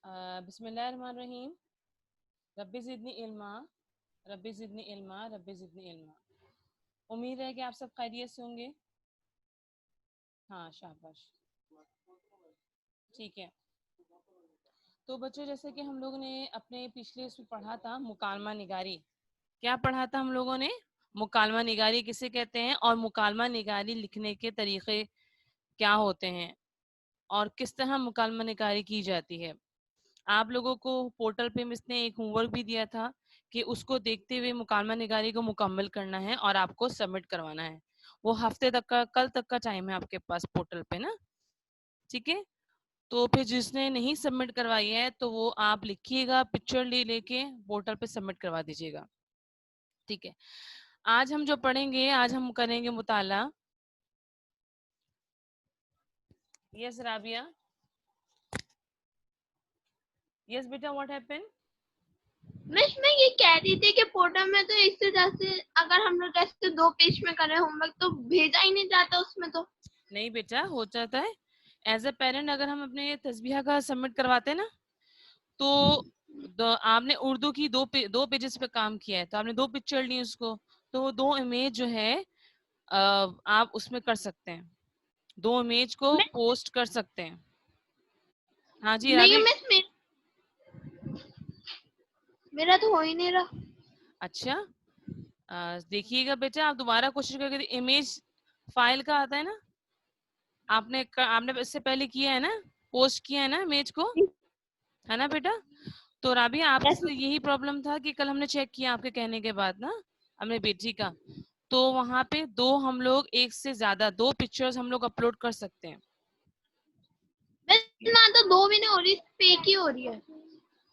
बिस्मिल्लाहिर्रहमानिर्रहीम। रब्बी ज़िदनी इल्मा, रब्बी ज़िदनी इल्मा, रब्बी ज़िदनी इल्मा। उम्मीद है कि आप सब खैरियत से होंगे। हाँ, शाबाश, ठीक है। तो बच्चों, जैसे कि हम लोगों ने अपने पिछले इसमें पढ़ा था मुकालमा निगारी। क्या पढ़ा था हम लोगों ने? मुकालमा निगारी किसे कहते हैं और मुकालमा निगारी लिखने के तरीके क्या होते हैं और किस तरह मुकालमा निगारी की जाती है। आप लोगों को पोर्टल पे मिस ने एक होमवर्क भी दिया था कि उसको देखते हुए मुकालमा निगारी को मुकम्मल करना है और आपको सबमिट करवाना है। वो हफ्ते तक का, कल तक का टाइम है आपके पास पोर्टल पे ना, ठीक है। तो फिर जिसने नहीं सबमिट करवाई है तो वो आप लिखिएगा, पिक्चर लेके पोर्टल पे सबमिट करवा दीजिएगा, ठीक है। आज हम जो पढ़ेंगे, आज हम करेंगे मुताला। यस राबिया, यस बेटा, व्हाट हैपेंड? मैं ये कह रही थी कि पोर्टल में तो इससे जैसे अगर हम लोग जैसे 2 पेज में करें होमवर्क तो भेजा ही नहीं जाता उसमें तो। नहीं बेटा, हो जाता है। एज अ पेरेंट अगर हम अपने तस्बीहा का सबमिट करवाते हैं ना, तो आपने उर्दू की दो पेजेस पे काम किया है तो आपने 2 पिक्चर ली उसको, तो 2 इमेज जो है आप उसमें कर सकते हैं, 2 इमेज को मैं पोस्ट कर सकते हैं। हाँ जी नहीं राबी। मिस मेरा तो हो ही नहीं रहा। अच्छा, देखिएगा बेटा, आप दोबारा कोशिश करके। इमेज फाइल का आता है ना, आपने इससे पहले किया है ना, पोस्ट किया है ना इमेज को, है ना बेटा? तो राबिया, आपसे यही प्रॉब्लम था कि कल हमने चेक किया आपके कहने के बाद ना, हमने बेटी का, तो वहां पे 2 हम लोग एक से ज्यादा 2 पिक्चर्स हम लोग अपलोड कर सकते हैं। मैं तो 2 भी नहीं हो रही, फेक ही हो रही है।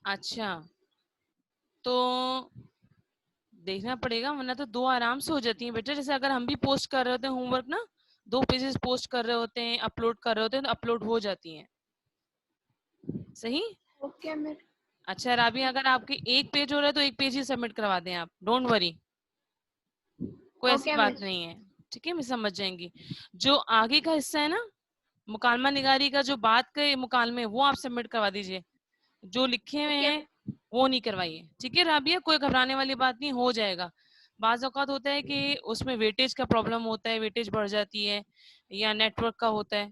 अच्छा, तो देखना पड़ेगा, वरना तो 2 आराम से हो जाती हैं बेटा। जैसे अगर हम भी पोस्ट कर रहे होते हैं होमवर्क ना, 2 पेजेस पोस्ट कर रहे होते हैं, अपलोड कर रहे होते हैं, तो अपलोड हो जाती हैं। सही। ओके मैं अच्छा राबिया, अगर आपके 1 पेज हो रहा है तो 1 पेज ही सबमिट करवा दें आप, डोंट वरी, कोई ऐसी ओके बात मिस। नहीं है, ठीक है, मैं समझ जाएंगी। जो आगे का हिस्सा है ना मुकालमा निगारी का, जो बात के मुकालमे, वो आप सबमिट करवा दीजिए, जो लिखे हुए ओके हैं वो नहीं करवाइए, ठीक है राबिया? कोई घबराने वाली बात नहीं, हो जाएगा। बाज औकात होता है कि उसमें वेटेज का प्रॉब्लम होता है, वेटेज बढ़ जाती है या नेटवर्क का होता है,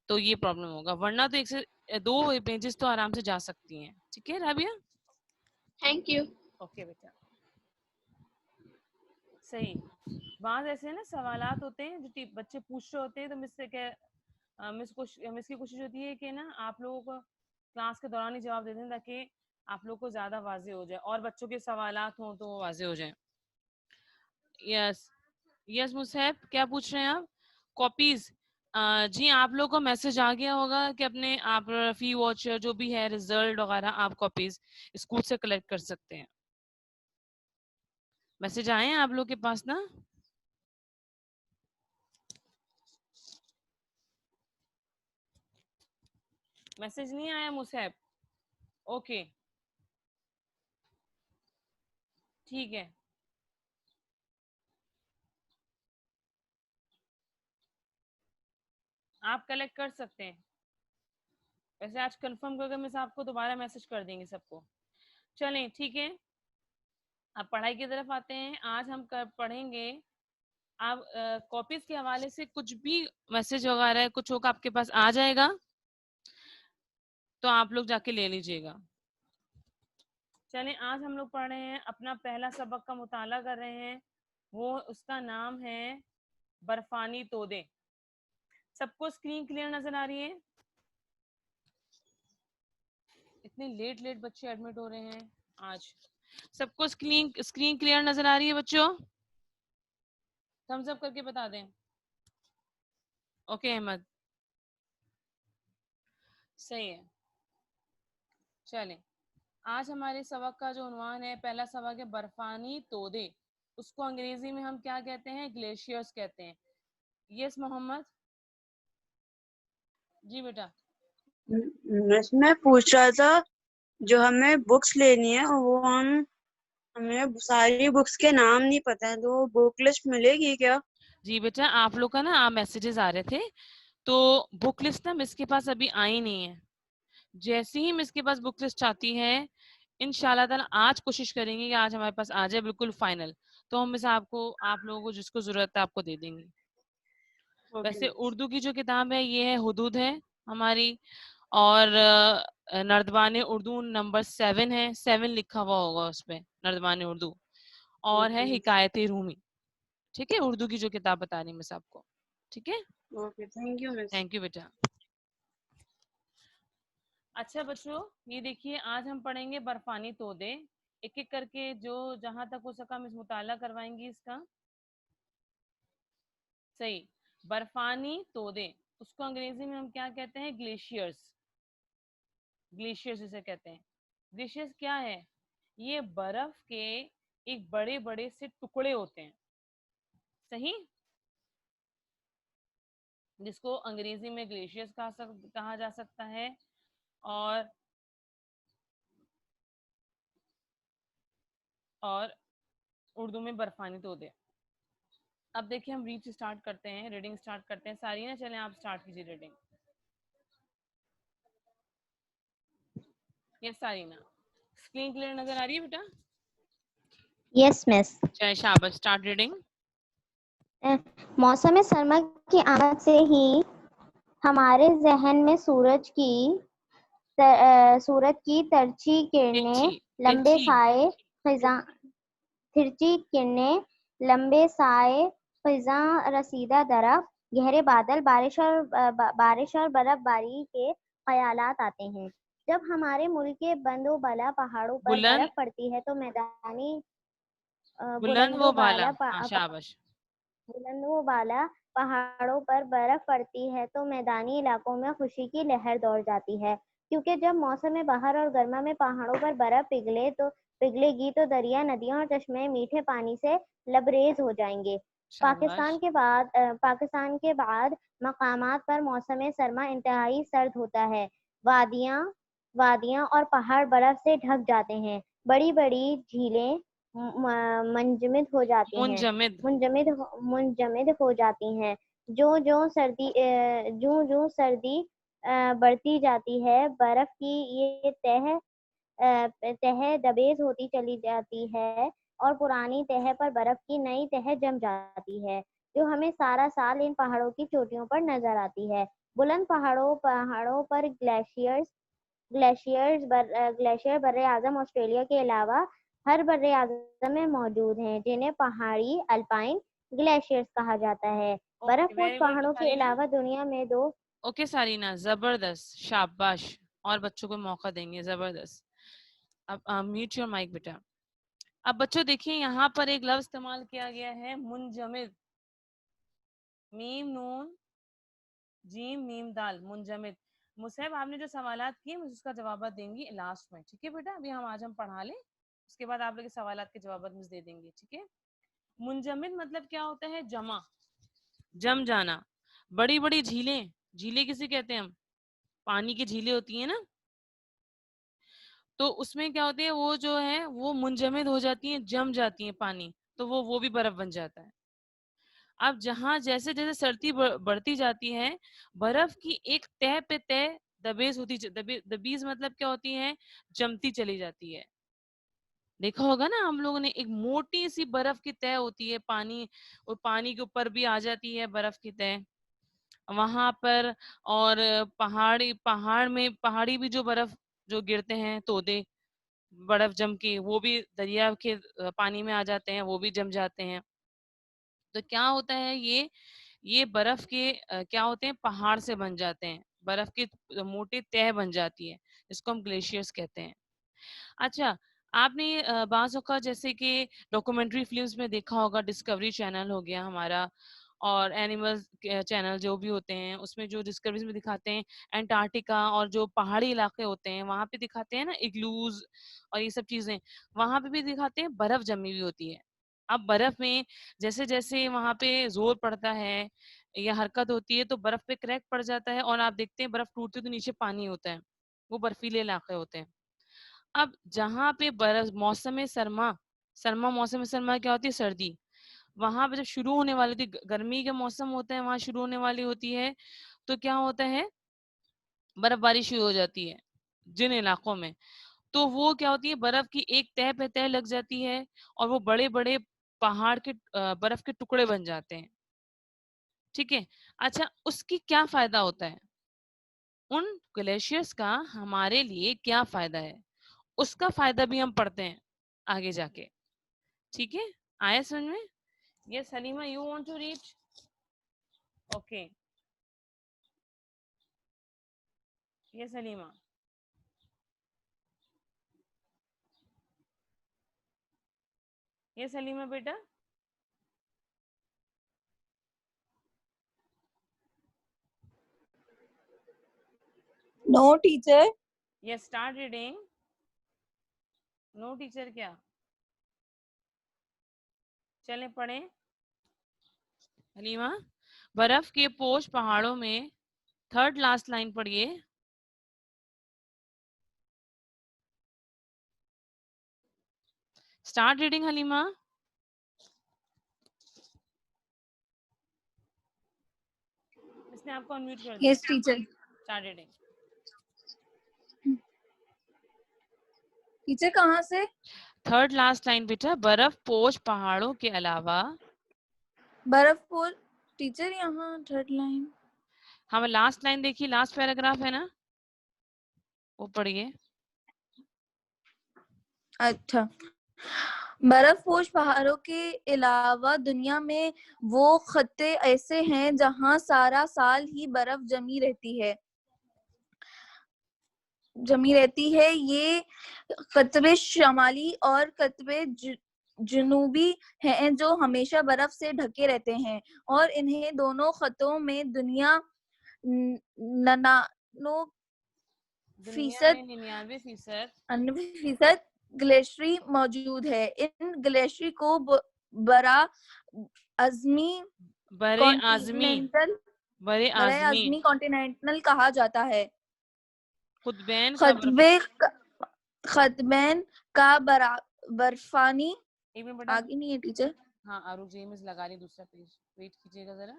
तो ये प्रॉब्लम होगा, वरना तो 1 से 2 पेजेस तो आराम से जा सकती हैं, ठीक है राबिया? Thank you. ओके बेटा, सही। बात ऐसे ना सवालात होते हैं जो बच्चे पूछ रहे होते हैं, तो मिस से क्या, मिस की कोशिश होती है कि ना आप लोगों को क्लास के दौरान ही जवाब दे दें, ताकि आप लोग को ज्यादा वाजे हो जाए और बच्चों के सवालात हों तो वो वाजे हो जाए। यस, यस मुसैब, क्या पूछ रहे हैं आप? कॉपीज, जी आप लोगों को मैसेज आ गया होगा कि अपने आप फी वॉचर जो भी है, रिजल्ट वगैरह, आप कॉपीज स्कूल से कलेक्ट कर सकते हैं। मैसेज आए हैं आप लोग के पास ना? मैसेज नहीं आया मुसैब? ओके, ठीक है। आप कलेक्ट कर सकते हैं। वैसे आज कंफर्म करके मिस आपको दोबारा मैसेज कर देंगे सबको। चलें, ठीक है, अब पढ़ाई की तरफ आते हैं। आज हम पढ़ेंगे, आप कॉपीज के हवाले से कुछ भी मैसेज वगैरह कुछ होगा आपके पास आ जाएगा, तो आप लोग जाके ले लीजिएगा। चलें, आज हम लोग पढ़ रहे हैं, अपना पहला सबक का मुताला कर रहे हैं, वो उसका नाम है बर्फानी तोदे। सबको स्क्रीन क्लियर नजर आ रही है? इतने लेट लेट बच्चे एडमिट हो रहे हैं आज। सबको स्क्रीन स्क्रीन क्लियर नजर आ रही है बच्चों? थम्स अप करके बता दें। ओके अहमद, सही है। चलें, आज हमारे सबक का जो उन्वान है, पहला सबक है बर्फानी तोदे। उसको अंग्रेजी में हम क्या कहते हैं? ग्लेशियर्स कहते हैं। यस मोहम्मद, जी बेटा। मैं पूछ रहा था, जो हमें बुक्स लेनी है वो हमें सारी बुक्स के नाम नहीं पता है, तो बुक लिस्ट मिलेगी क्या? जी बेटा, आप लोग का ना आप मैसेजेस आ रहे थे, तो बुक लिस्ट ना मिस के पास अभी आई नहीं है, जैसे ही मिस के पास बुक लिस्ट आती है, इंशाल्लाह ताला आज कोशिश करेंगे कि आज हमारे पास आ जाए बिल्कुल फाइनल, तो हम मिस आपको, आप लोगों को जिसको जरूरत है आपको दे देंगे। ओके वैसे मिस। उर्दू की जो किताब है ये है हुदूद है हमारी, और नर्दबान उर्दू नंबर 7 है, 7 लिखा हुआ होगा उस पे, नर्दबान उर्दू, और है ओके मिस। हिकायत रूमी। ठीक है, उर्दू की जो किताब बता रही मिस आपको। ठीक है, okay, thank you miss. Thank you बेटा। अच्छा बच्चों, ये देखिए आज हम पढ़ेंगे बर्फानी तोदे, एक एक करके जो जहां तक हो सका मिस मुताला करवाएंगी इसका। सही, बर्फानी तोदे, उसको अंग्रेजी में हम क्या कहते हैं? ग्लेशियर्स। ग्लेशियर्स इसे कहते हैं। ग्लेशियर्स क्या है? ये बर्फ के एक बड़े बड़े से टुकड़े होते हैं। सही, जिसको अंग्रेजी में ग्लेशियर्स कहा जा सकता है, और उर्दू में बर्फानी तोदे। अब देखिए हम रीड स्टार्ट करते हैं, रीडिंग स्टार्ट करते हैं। सारी ना चलें, आप स्टार्ट कीजिए रीडिंग। यस सारीना, स्क्रीन क्लियर नजर आ रही है बेटा? Yes miss. चलिए शाबाश, स्टार्ट रीडिंग। मौसम सरमा की आमद से ही हमारे जहन में सूरज की तिरछी किरणें लंबे साए खिज़ां रसीदा दरख्त, गहरे बादल, बारिश और बर्फबारी के ख्यालात आते हैं। जब हमारे मुल्क के बंदोबला पहाड़ों पर बर्फ पड़ती है तो शाबाश। बुलंदोबाला पहाड़ों पर बर्फ पड़ती है तो मैदानी इलाकों में खुशी की लहर दौड़ जाती है, क्योंकि जब मौसम बहार और गर्मा में पहाड़ों पर बर्फ पिघलेगी तो दरिया, नदियां और चश्मे मीठे पानी से लबरेज हो जाएंगे। पाकिस्तान के बाद मकामात पर मौसम सरमा इंतहाई सर्द होता है। वादियां और पहाड़ बर्फ से ढक जाते हैं। बड़ी बड़ी झीलें मुंजमद हो जाती हैं। जो सर्दी बढ़ती जाती है, बर्फ की ये तह दबेज होती चली जाती है और पुरानी तह पर बर्फ की नई तह जम जाती है, जो हमें सारा साल इन पहाड़ों की चोटियों पर नजर आती है। बुलंद पहाड़ों पर ग्लेशियर बर्रे आजम ऑस्ट्रेलिया के अलावा हर बर्रे आजम में मौजूद हैं, जिन्हें पहाड़ी अल्पाइन ग्लेशियर्स कहा जाता है। बर्फपोश पहाड़ों के अलावा दुनिया में दो। ओके सारीना, जबरदस्त, शाबाश। और बच्चों को मौका देंगे, जबरदस्त। अब म्यूट योर माइक बेटा। अब बच्चों देखिए यहाँ पर एक लफ्ज इस्तेमाल किया गया है, मुंजमिद। मीम नून जीम मीम दाल, मुंजमिद। मुसैब आपने जो सवालात किए मुझे उसका जवाब देंगी लास्ट में, ठीक है बेटा? अभी आज हम पढ़ा लें, उसके बाद आप लोग सवालात के जवाब मुझे दे देंगे, ठीक है? मुंजमिद मतलब क्या होता है? जम जाना। बड़ी बड़ी झीलें, झीलें किसे कहते हैं हम? पानी की झीलें होती है ना, तो उसमें क्या होती है, वो जो है वो मुंजमद हो जाती है, जम जाती है पानी, तो वो भी बर्फ बन जाता है। अब जहां जैसे जैसे सर्दी बढ़ती जाती है, बर्फ की एक तह पे तह दबीज मतलब क्या होती है? जमती चली जाती है। देखा होगा ना हम लोगों ने, एक मोटी सी बर्फ की तह होती है, पानी, और पानी के ऊपर भी आ जाती है बर्फ की तह वहां पर। और पहाड़ी भी जो बर्फ जो गिरते हैं तोदे, बर्फ जम के वो भी दरिया के पानी में आ जाते हैं, वो भी जम जाते हैं। तो क्या होता है, ये बर्फ के क्या होते हैं? पहाड़ से बन जाते हैं, बर्फ की मोटी तह बन जाती है, इसको हम ग्लेशियर्स कहते हैं। अच्छा, आपने बाज़ औक़ात जैसे कि डॉक्यूमेंट्री फिल्म्स में देखा होगा, डिस्कवरी चैनल हो गया हमारा, और एनिमल्स चैनल जो भी होते हैं, उसमें जो डिस्कवरीज में दिखाते हैं अंटार्कटिका और जो पहाड़ी इलाके होते हैं वहां पे दिखाते हैं ना इग्लूज और ये सब चीजें, वहां पे भी दिखाते हैं बर्फ जमी हुई होती है। अब बर्फ में जैसे जैसे वहां पे जोर पड़ता है या हरकत होती है तो बर्फ पे क्रैक पड़ जाता है, और आप देखते हैं बर्फ टूटती है तो नीचे पानी होता है, वो बर्फीले इलाके होते हैं। अब जहाँ पे बर्फ सरमा मौसम सरमा क्या होती है? सर्दी। वहां पे जब शुरू होने वाली थी, गर्मी का मौसम होता है, वहां शुरू होने वाली होती है, तो क्या होता है? बर्फबारी शुरू हो जाती है। जिन इलाकों में, तो वो क्या होती है, बर्फ की एक तह पे तह लग जाती है और वो बड़े बड़े पहाड़ के बर्फ के टुकड़े बन जाते हैं। ठीक है, अच्छा उसकी क्या फायदा होता है, उन ग्लेशियर्स का हमारे लिए क्या फायदा है, उसका फायदा भी हम पढ़ते हैं आगे जाके। ठीक है, आया समझ में? Yes Halima, you want to read? Okay, yes Halima. Yes Halima बेटा। No teacher. Yes, start reading. No teacher क्या? चलें पढ़ें। हलीमा, बर्फ के पोश पहाड़ों में, थर्ड लास्ट लाइन पढ़िए। Start reading Halima. इसने आपको अनम्यूट कर दिया। Yes teacher. Start reading. Teacher कहाँ से? थर्ड लास्ट लाइन बेटा, बर्फ पोश पहाड़ों के अलावा। बर्फपुर टीचर, यहाँ थर्ड लाइन। हम लास्ट लाइन देखिए, लास्ट पैराग्राफ है ना, वो पढ़िए। अच्छा, बर्फपोश पहाड़ों के अलावा दुनिया में वो खत्ते ऐसे हैं जहाँ सारा साल ही बर्फ जमी रहती है। ये कतबे शुमाली और कतबे जुनूबी हैं जो हमेशा बर्फ से ढके रहते हैं, और इन्हें दोनों खत्तों में दुनिया 99% ग्लेशियर मौजूद है। इन ग्लेशियर को बड़ा आज़मी बरे आज़मी कॉन्टिनेंटल कहा जाता है। खुतबैन का बर्फानी एक मिनट बेटा, आगे नहीं है टीचर। हाँ आरुख जेम्स लगा रही दूसरा पेज, वेट कीजिएगा जरा।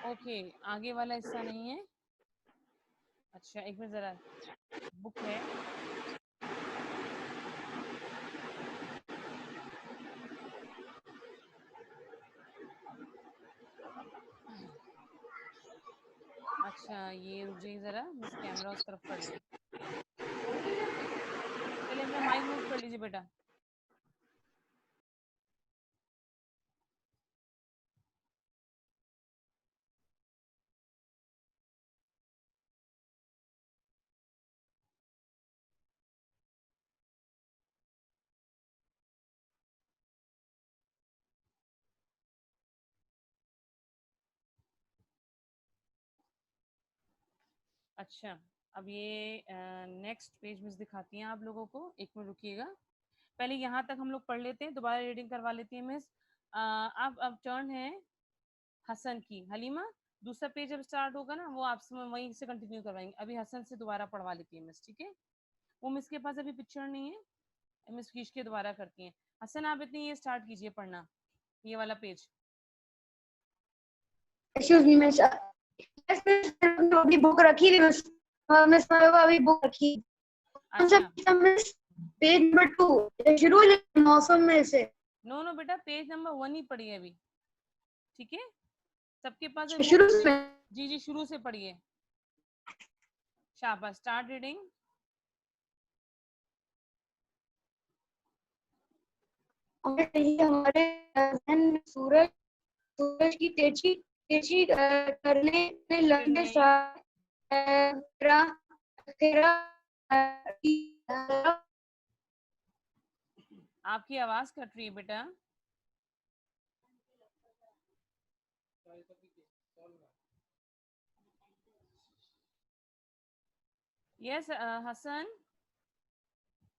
ओके, आगे वाला हिस्सा नहीं है। अच्छा एक मिनट जरा, बुक है। अच्छा ये रुक जाइए जरा, बस कैमरा उस तरफ कर ले। चलिए अपना माइक म्यूट कर लीजिए बेटा। अच्छा, अब ये नेक्स्ट पेज में दिखाती हैं आप लोगों को, एक मिनट रुकिएगा। पहले यहाँ तक हम लोग पढ़ लेते हैं, दोबारा रीडिंग करवा लेती है मिस। अब टर्न है हसन की। हलीमा, दूसरा पेज जब स्टार्ट होगा ना, वो आपसे वहीं से कंटिन्यू करवाएंगे। अभी हसन से दोबारा पढ़वा लेती है मिस, ठीक है? वो मिस के पास अभी पिक्चर नहीं है, मिस कीश के दोबारा करती हैं। हसन आप इतनी ये स्टार्ट कीजिए पढ़ना, ये वाला पेज। एक्सक्यूज मी मिस, अभी बुक रखी थी मिस, मिस अभी बुक रखी। अच्छा मिस पेज नंबर 2 शुरू मौसम में से। नो बेटा, पेज नंबर 1 ही पढ़िए अभी, ठीक है? सबके पास है शुरू बुक? से? जी शुरू से पढ़िए। शाबाश, स्टार्ट रीडिंग। हमारे जहन में सूरज की तेजी करने लगे आपकी आवाज कट रही है बेटा। Yes Hasan,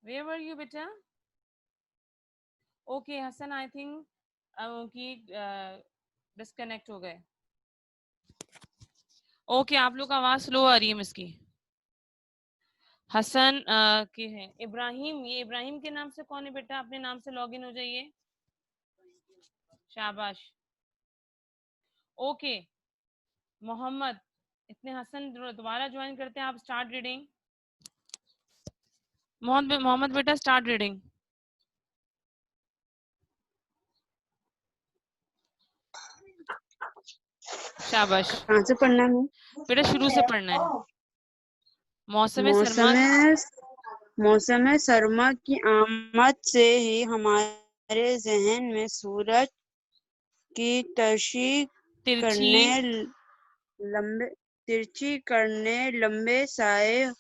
where were you बेटा? ओके हसन, आई थिंक कि डिस्कनेक्ट हो गए। ओके, आप लोग आवाज स्लो आ रही है मिस की। हसन के हैं। इब्राहिम, ये इब्राहिम के नाम से कौन है बेटा? अपने नाम से लॉगिन हो जाइए। शाबाश। ओके मोहम्मद, इतने हसन दोबारा ज्वाइन करते हैं आप। Start reading. मोहम्मद बेटा स्टार्ट रीडिंग। शाबाश कहाँ से पढ़ना है? बेटा, शुरू से पढ़ना है। मौसम सरमा। मौसम सरमा की आमद से ही हमारे जहन में सूरज की तिरछी करने लंबे साए,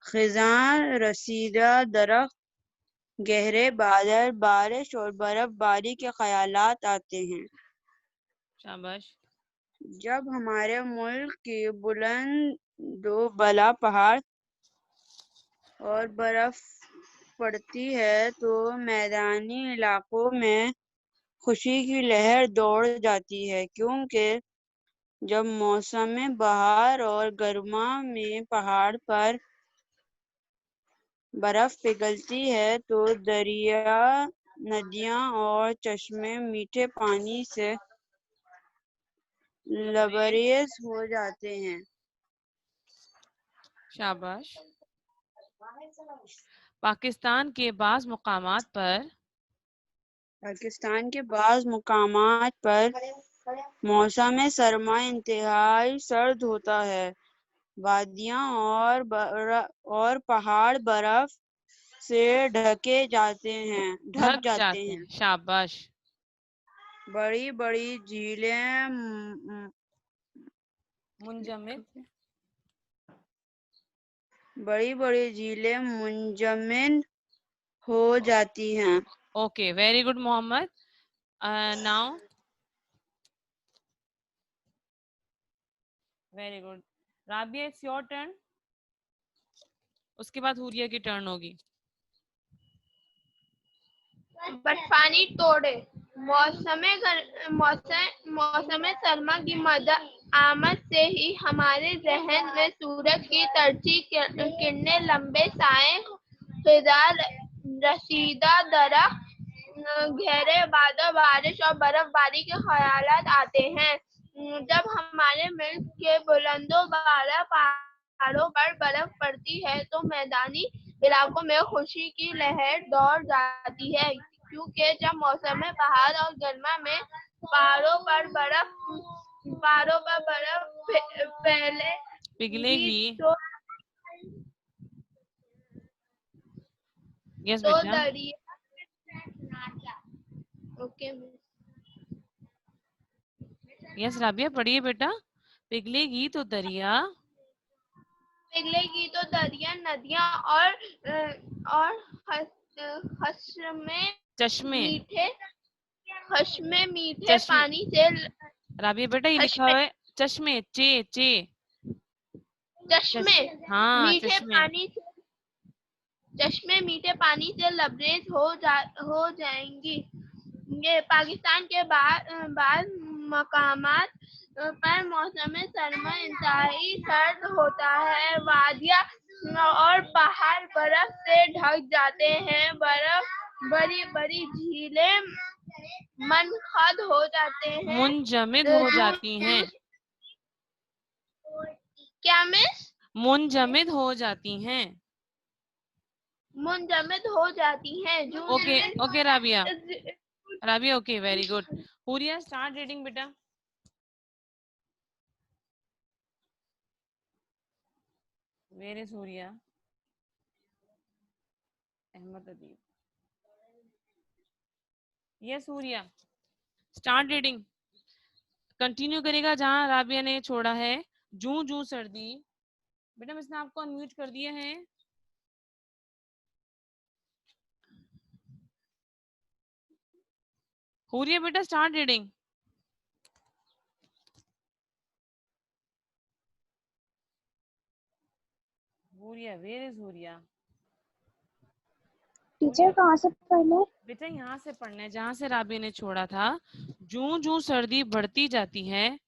खिज़ां रसीदा दरख्त, गहरे बादल, बारिश और बर्फबारी के ख्यालात आते हैं। शाबाश। जब हमारे मुल्क की बुलंद दो बला पहाड़ और बर्फ पड़ती है तो मैदानी इलाकों में खुशी की लहर दौड़ जाती है, क्योंकि जब मौसम बहार और गर्मा में पहाड़ पर बर्फ पिघलती है तो दरिया, नदियां और चश्मे मीठे पानी से लबरेज हो जाते हैं। शाबाश। पाकिस्तान के बाज़ मुकामात पर मौसम सरमा इंतहाई सर्द होता है। वादियां और पहाड़ बर्फ से ढक जाते हैं। शाबाश। बड़ी बड़ी झीलें मुंजमद हो जाती हैं। Okay very good Mohammad. Now very good Rabia, it's your turn. उसके बाद हुरिया की टर्न होगी। बर्फानी तोड़े। मौसम सरमा की आमद से ही हमारे जहन में सूरज की तिरछी किरणें, लंबे साए, खिज़ां रसीदा दरख्त, गहरे बादल, बारिश और बर्फबारी के ख्यालात आते हैं। जब हमारे मुल्क के बुलंदों बाला पहाड़ों पर बर्फ पड़ती है तो मैदानी इलाकों में खुशी की लहर दौड़ जाती है, क्योंकि जब मौसम बहार और गर्मा में पहाड़ों पर बर्फ पिघलेगी तो यस बेटा। दरिया यस राबिया पढ़िए बेटा। पिघलेगी तो दरिया, नदियां और चश्मे मीठे पानी से राबिया बेटा ये लिखा हुआ है चश्मे, चे हाँ चश्मे मीठे पानी से लबरेज हो जाएंगी। ये पाकिस्तान के बाद मकामात पर मौसम सरमा इंतहाई सर्द होता है। वादियां और पहाड़ बर्फ से ढक जाते हैं। बड़ी बड़ी झीलें मुंजमद हो जाती हैं। क्या मिस? मुंजमद हो जाती हैं। Okay Rabia okay very good. Huriya start reading बेटा। Where is Huriya? Ahmad Adeeb. Yes Huriya start reading. Continue करेगा जहां राबिया ने छोड़ा है। जूं जूं सर्दी। बेटा मैंने आपको अनम्यूट कर दिया है। हुरिया बेटा start reading. Huriya where is Huriya? Teacher कहाँ से पढ़ना है? बेटा यहाँ से पढ़ना है जहां से राबिया ने छोड़ा था। जूं जूं सर्दी बढ़ती जाती है।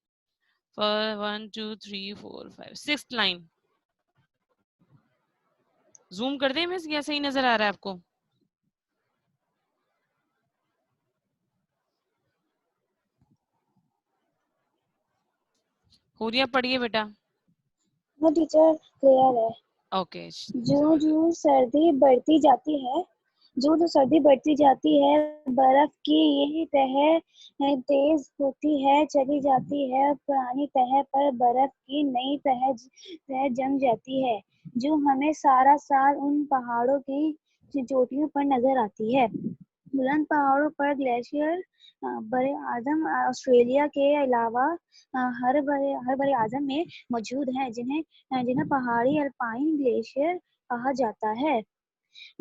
1 2 3 4 5 6th लाइन। जूम कर दें मिस, या सही नजर आ रहा है आपको? हुरिया पढ़िए बेटा। हाँ टीचर, क्लियर है। ओके, जो जो सर्दी बढ़ती जाती है, जो जो सर्दी बढ़ती जाती है, बर्फ की यही तह तेज होती है, चली जाती है, पुरानी तह पर बर्फ की नई तह जम जाती है, जो हमें सारा साल उन पहाड़ों की चोटियों पर नजर आती है। बुलंद पहाड़ों पर ग्लेशियर बड़े आजम ऑस्ट्रेलिया के अलावा हर बड़े आजम में मौजूद हैं, जिन्हें पहाड़ी अल्पाइन ग्लेशियर कहा जाता है।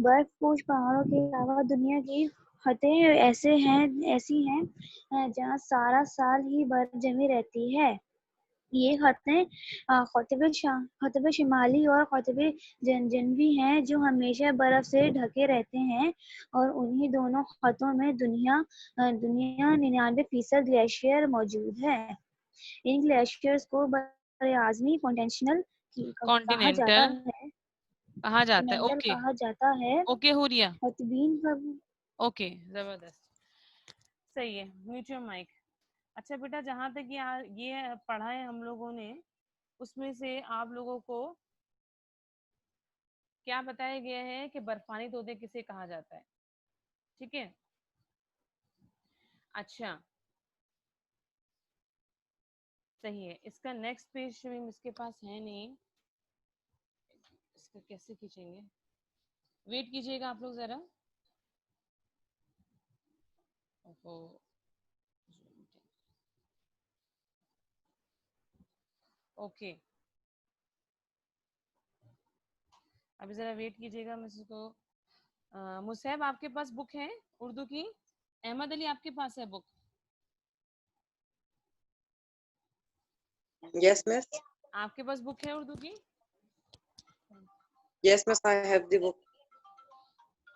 बर्फपोश पहाड़ों के अलावा दुनिया की खतें ऐसी हैं जहाँ सारा साल ही बर्फ जमी रहती है। ये खतें ख़ुतबे शिमाली और ख़ुतबे जनवी हैं, जो हमेशा बर्फ से ढके रहते हैं, और उन्हीं दोनों खतों में दुनिया 99% ग्लेशियर मौजूद है। इन ग्लेशियर्स को बरआज़मी कॉन्टिनेंटल कहा जाता कॉन्टिनेंटल है। कहा जाता है। कॉन्टिनेंटल ओके कहा जाता है। ओके हुरिया, खुतबीन का ओके जबरदस्त, सही है। Mute your mic. अच्छा बेटा, जहाँ तक ये पढ़ा है हम लोगों ने, उसमें से आप लोगों को क्या बताया गया है कि बर्फानी तोते किसे कहा जाता है? ठीक है, अच्छा सही है। इसका नेक्स्ट पेज इसके पास है नहीं, इसका कैसे खींचेंगे? वेट कीजिएगा आप लोग जरा। ओहो, ओके अभी जरा वेट कीजिएगा। मैं इसको मुसैब, आपके पास बुक है उर्दू की? अहमद अली, आपके पास है बुक? Yes, miss. आपके पास बुक है उर्दू की? Yes, miss. I have the book.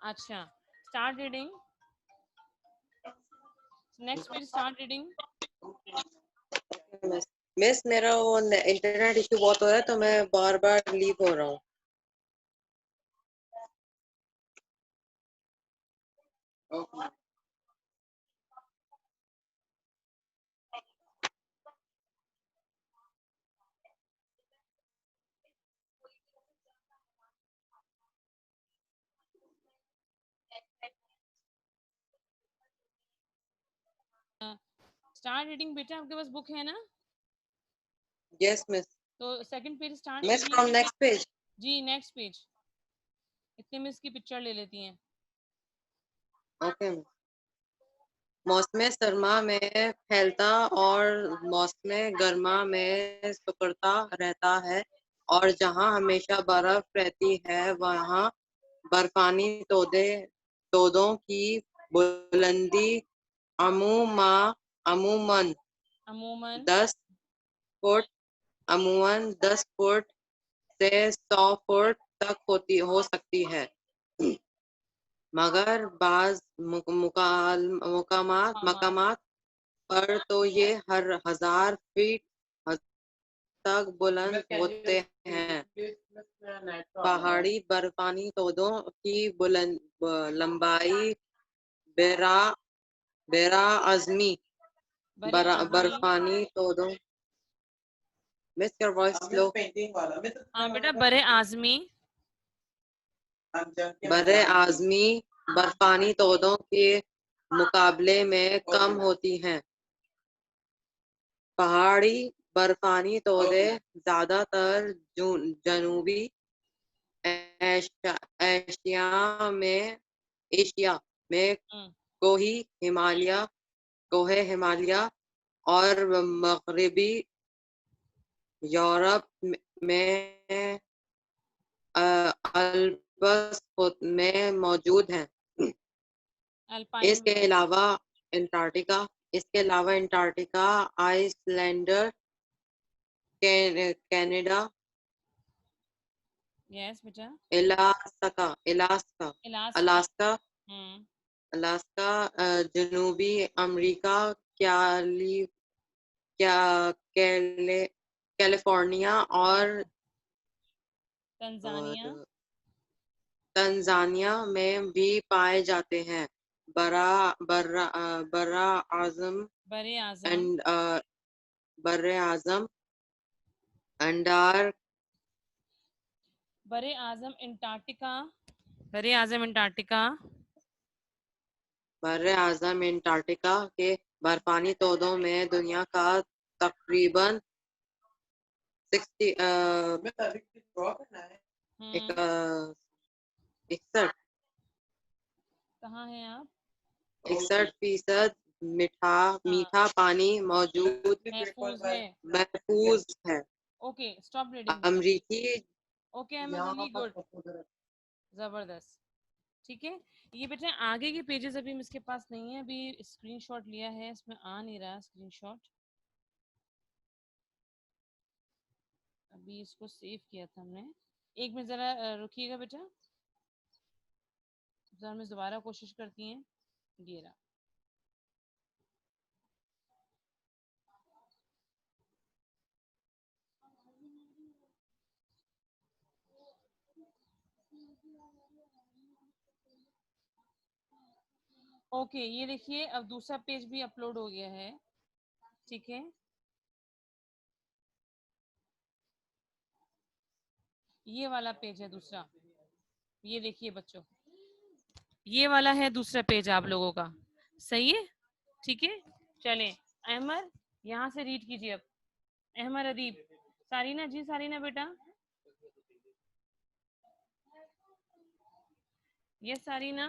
अच्छा, start reading. Next page, start reading. Miss miss मेरा वो इंटरनेट इशू बहुत हो रहा है, तो मैं बार बार लीव हो रहा हूँ। स्टार्ट रीडिंग बेटा, आपके पास बुक है ना? Yes, miss. तो सेकंड पेज स्टार्ट Miss, कीजिए। from next page. जी नेक्स्ट पेज। इतने में इसकी पिक्चर ले लेती हैं। Okay, miss. मौसम सरमा में फैलता और मौसम गर्मा में सिकुड़ता रहता है, और जहाँ हमेशा बर्फ रहती है, वहाँ बर्फानी तोदों की बुलंदी अमूमन अमूमन 10 फुट अमूमन 10 फुट से 100 फुट तक हो सकती है, मगर बाज मकामात पर तो ये हर 1000 फीट तक बुलंद होते हैं। पहाड़ी बर्फानी तोदों की लंबाई बेरा आजमी बर्फानी तोदों। Miss your voice slow. हाँ बेटा, बरे आजमी बर्फानी तोदों के मुकाबले में कम होती हैं। पहाड़ी बर्फानी तोदे ज्यादातर जनूबी एशिया में कोहे हिमालय और मगरबी यूरोप में अल्प्स में मौजूद हैं। अल्पाइन इसके अलावा अंटार्कटिका, आइसलैंड, कनाडा, यस बेटा, अलास्का, इलास्का। जनूबी अमेरिका, कैलिफोर्निया और तंजानिया, तंजानिया में भी पाए जाते हैं। बर्रा आजम बरे आजम, एंड बर्रे आजम अंडार बरे आजम अंटार्कटिका, बरे आजम अंटार्कटिका, बर्रे आजम अंटार्कटिका के बर्फानी तोदों में दुनिया का तकरीबन 60 61 कहाँ हैं आप? 61% मीठा पानी मौजूद महफूज है। Okay, stop reading. अमरीकी ओके अहमद अली, गुड, जबरदस्त। ठीक है, ये बेटा आगे के पेजेस अभी इसके पास नहीं है, अभी स्क्रीनशॉट लिया है, इसमें आ नहीं रहा स्क्रीनशॉट, अभी इसको सेव किया था हमने। एक मिनट जरा रुकिएगा बेटा, जरा मिस दोबारा कोशिश करती हैं। ये रहा। ओके, ये देखिए अब दूसरा पेज भी अपलोड हो गया है। ठीक है, ये वाला पेज है दूसरा, ये देखिए बच्चों, ये वाला है दूसरा पेज आप लोगों का, सही है? ठीक है, चलें अहमद यहाँ से रीड कीजिए अब। अहमद अदीब, सारीना जी, सारीना बेटा, ये सारीना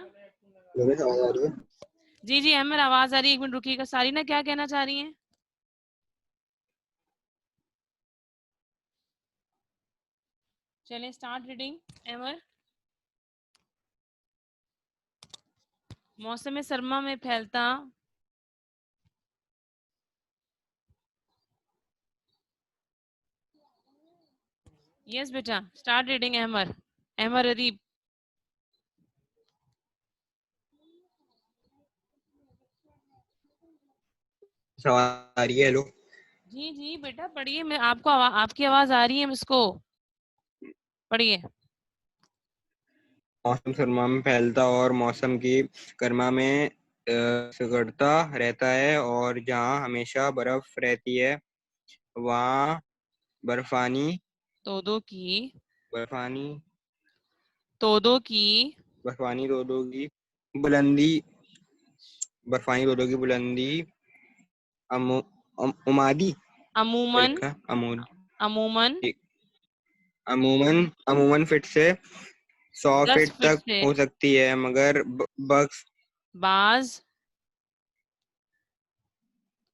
आवाज आ रही है? जी जी अहमद आवाज आ रही है, एक मिनट रुकिएगा। सारीना क्या कहना चाह रही हैं? चलें स्टार्ट रीडिंग। अहमद, मौसम सरमा में फैलता यस बेटा, स्टार्ट रीडिंग अहमद, अहमद अदीब। आ रही है? हेलो, जी जी बेटा पढ़िए, मैं आपको आपकी आवाज आ रही है मुझको, पढ़िए। मौसम सरमा में फैलता और मौसम की गर्मा में सिकुड़ता रहता है, और जहाँ हमेशा बर्फ रहती है वहाँ बर्फानी तोदों की बर्फानी तोदों की बर्फानी तोदों की बुलंदी बर्फानी तोदों की बुलंदी उमादी अमूमन लिखा अमूल अमूमन अमूमन अमूमन फीट से 100 10 फीट फीट तक से हो सकती है, मगर बाज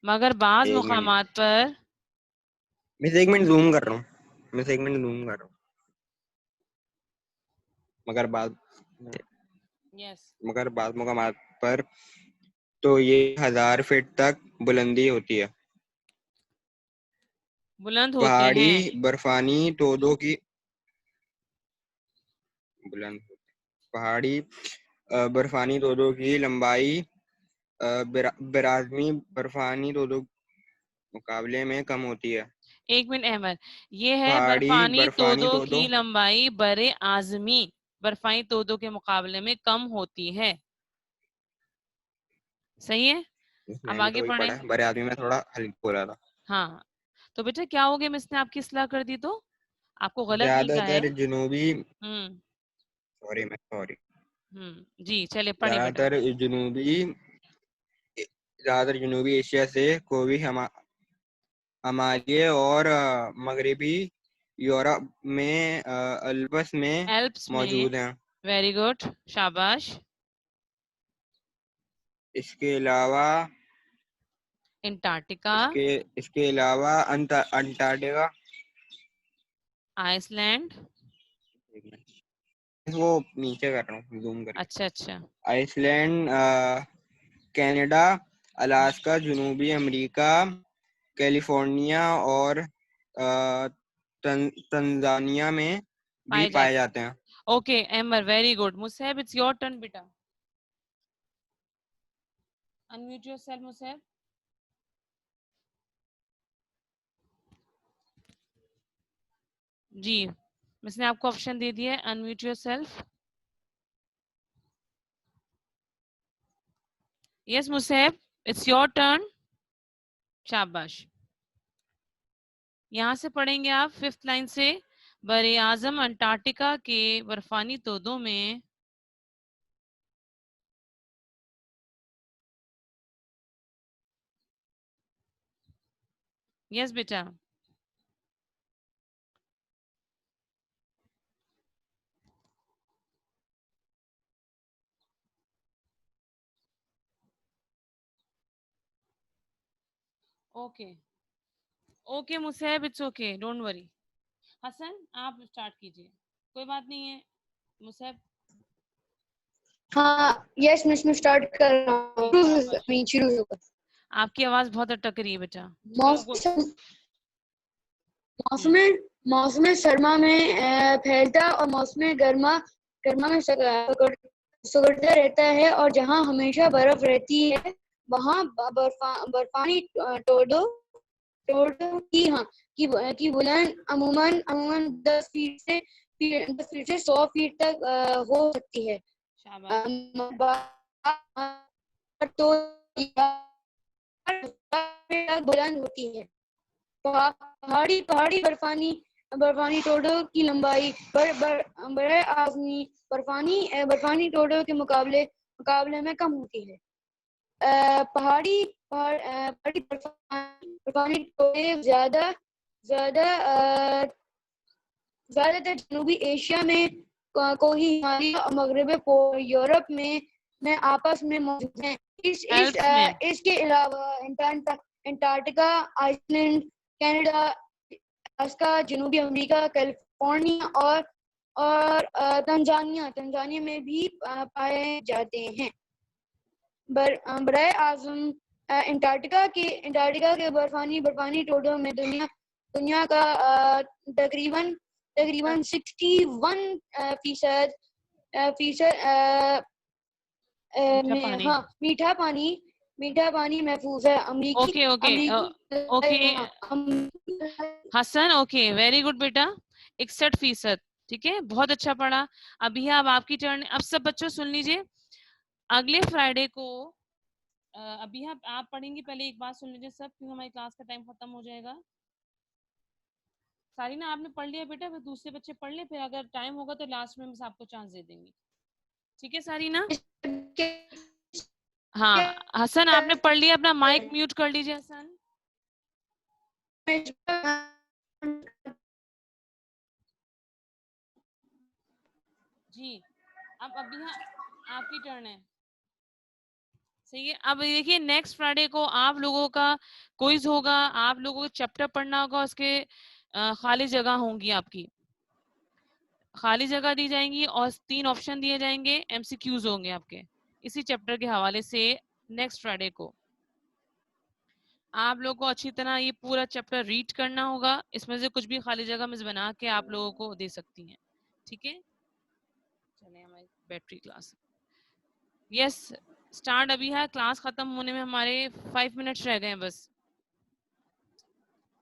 एक मिनट, मुकामात पर मैं 1 मिनट जूम कर रहा हूँ, मगर बाद यस मुकामात पर तो ये 1000 फीट तक बुलंदी होती है। बुलंद होते हैं। बर्फानी तोदों की बुलंद पहाड़ी बर्फानी तोदों की लंबाई बिराजमी बर्फानी तोदों मुकाबले में कम होती है। एक मिनट अहमद, ये है पहाड़ी बर्फानी बर्फानी तोदों तोदों की लंबाई बरे आजमी बर्फानी तोदों के मुकाबले में कम होती है, सही है? अब मैंने आगे तो वही पढ़े। पढ़ा है, बड़े आदमी में थोड़ा हल्का बोला था। हाँ, तो बेटा क्या हो गया, मिसने आपकी इस्लाह कर दी तो आपको गलत लिखा है। ज्यादातर जुनूबी हम्म सॉरी जी, चलिए पढ़िए बेटा। ज्यादातर जुनूबी एशिया से कोई हिमालय और मगरबी यूरोप में अल्प्स में एल्प्स में, मौजूद हैं। वेरी गुड, शाबाश। इसके अलावा अंटार्कटिका, इसके अलावा अंटार्कटिका, आइसलैंड, वो नीचे कर रहा हूँ जूम करके, अच्छा अच्छा, आइसलैंड, कनाडा, अलास्का, जनूबी अमेरिका, कैलिफोर्निया और तंजानिया में भी पाए पाए जाते। जाते हैं। Okay Amer, very good. Musaib, it's your turn बेटा, अनम्यूट योरसेल्फ मुसैब। जी, मिसने आपको ऑप्शन दे दिया है, unmute yourself. Yes Musaib, it's your turn. शाबाश। यहाँ से पढ़ेंगे आप 5th लाइन से। बरे आजम अंटार्कटिका के बर्फानी तोदों में यस बेटा। Okay okay Musaib, it's okay, don't worry. Hasan आप स्टार्ट कीजिए, कोई बात नहीं है। मुसैब हाँ यस मिस, मैं स्टार्ट कर रहा हूँ। शाबाश। शुरू होगा। आपकी आवाज बहुत अटक रही है बेटा। मौसम हम्म, मौसम सरमा में फैलता और मौसम गर्मा में सिकुड़ता रहता है, और जहाँ हमेशा बर्फ रहती है वहाँ बर्फानी टोडो की बुलंद अमूमन 10 फीट से 100 फीट तक हो सकती है। शाबाश। तो बुलंद होती है। पहाड़ी बर्फानी टोडो की लंबाई बड़े आदमी बर्फानी टोडो के मुकाबले में कम होती है। पहाड़ी बर्फानी टोडे ज्यादातर जनूबी एशिया में, कोई हिमालय और मगरबी यूरोप में आपस में मौजूद हैं। इसके अलावा अंटार्कटिका, आइसलैंड, कनाडा, अलास्का, जनूबी अमेरिका, कैलिफोर्निया और तंजानिया में भी पाए जाते हैं। बराए आज़म अंटार्कटिका के बर्फानी टोडों में दुनिया का तकरीबन 61% मीठा पानी महफूज है। Okay Hasan, okay very good बेटा, 61%। ठीक है, बहुत अच्छा पढ़ा। अभी अब आपकी टर्न। अब सब बच्चों सुन लीजिए, अगले फ्राइडे को अभी आप पढ़ेंगे। पहले एक बात सुन लीजिए सब, क्योंकि हमारी क्लास का टाइम खत्म हो जाएगा। सारीना आपने पढ़ लिया बेटा, फिर दूसरे बच्चे पढ़ ले, फिर अगर टाइम होगा तो लास्ट में हम आपको चांस दे देंगे। ठीक है सारीना? हाँ हसन आपने पढ़ लिया, अपना माइक म्यूट कर लीजिए हसन। जी अब अभी आपकी टर्न है। सही है। अब देखिए नेक्स्ट फ्राइडे को आप लोगों का क्विज होगा, आप लोगों को चैप्टर पढ़ना होगा, उसके खाली जगह होंगी, आपकी खाली जगह दी जाएंगी और 3 ऑप्शन दिए जाएंगे, एमसीक्यूज होंगे आपके इसी चैप्टर के हवाले से। नेक्स्ट फ्राइडे को आप लोगों को अच्छी तरह ये पूरा चैप्टर रीड करना होगा, इसमें से कुछ भी खाली जगह मिस बना के आप लोगों को दे सकती हैं। ठीक है, चलिए हमारी बैटरी क्लास यस स्टार्ट अभी है। क्लास खत्म होने में हमारे 5 मिनट्स रह गए हैं बस।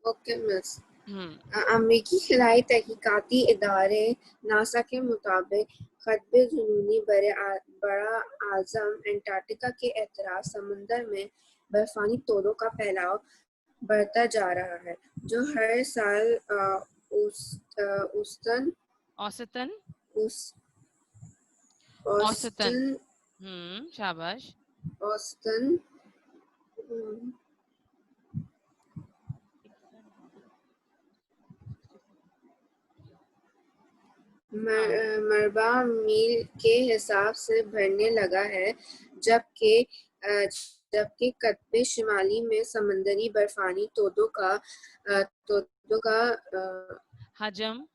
Okay miss. अमेरिकी खिलाई तहकीकाती इदारे नासा के मुताबिक खतबे जुनूनी बड़ा आज़म अंटार्कटिका के एतराफ़ समंदर में बर्फानी तोदों का फैलाव बढ़ता जा रहा है, जो हर साल औसतन शाबाश औसतन मरबा मील के हिसाब से बढ़ने लगा है, जबकि कतबे शुमाली में समंदरी बर्फानी तोदों का हजम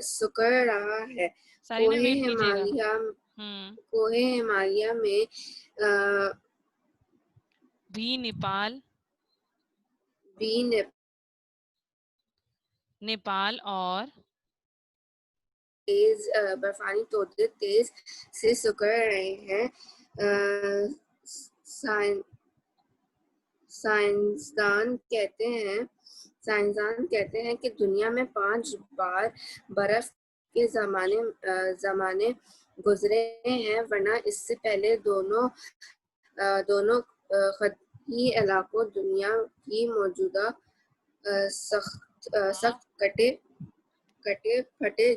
सुकड़ रहा है। कोहे हिमालय में भी नेपाल और तेज बर्फानी तोदे तेज से सिकुड़ रहे हैं। साइंसदान कहते हैं कि दुनिया में 5 बार बर्फ के जमाने गुजरे हैं, वरना इससे पहले दोनों खत्ती इलाकों दुनिया की मौजूदा सख्त कटे फटे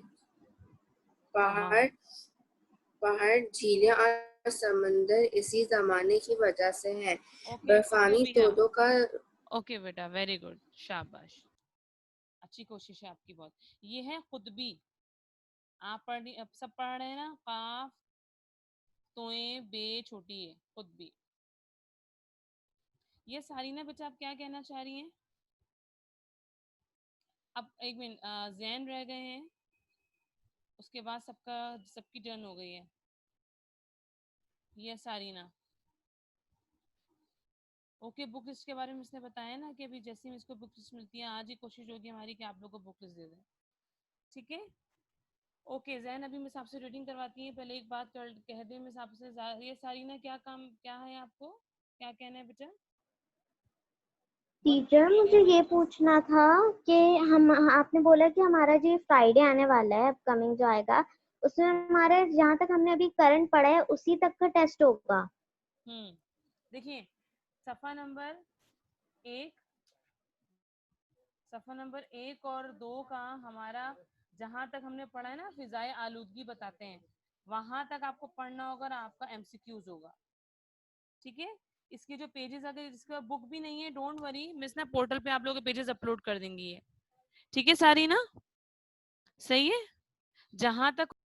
पहाड़, झीलें और समंदर इसी जमाने की वजह से हैं। बर्फानी तोदों का ओके बेटा, वेरी गुड, शाबाश, अच्छी कोशिश है आपकी बहुत। ये है खुतबी, आप सब पढ़ रहे हैं ना, काफ तोए बे छोटी है, खुतबी। ये सारीना बेटा आप क्या कहना चाह रही हैं? अब एक मिनट, जैन रह गए हैं, उसके बाद सबकी टर्न हो गई है। ये सारीना, ओके, बुक लिस्ट के बारे में इसने बताया ना कि अभी जैसे ही इसको बुक लिस्ट मिलती है, आज ही कोशिश होगी हमारी कि आप लोग को बुक लिस्ट दे दें, ठीक है? ओके जैन, अभी मिस आपसे रीडिंग करवाती है, पहले एक बात कह दें मिस आपसे, ये सारीना क्या है आपको, क्या कहना है बेटा? टीचर मुझे ये पूछना था कि आपने बोला कि हमारा जो फ्राइडे आने वाला है, अपकमिंग जो आएगा, उसमें हमारे जहाँ तक हमने अभी करंट पढ़ा है उसी तक का टेस्ट होगा। देखिए सफा नंबर 1 और 2 का हमारा जहाँ तक हमने पढ़ा है ना, फिजाए आलूदगी बताते हैं, वहां तक आपको पढ़ना होगा और आपका एमसीक्यूज होगा, ठीक है? इसके जो पेजेस, अगर इसका बुक भी नहीं है, डोंट वरी, मिस ना पोर्टल पे आप लोगों के पेजेस अपलोड कर देंगी, ठीक है सारी ना, सही है? जहां तक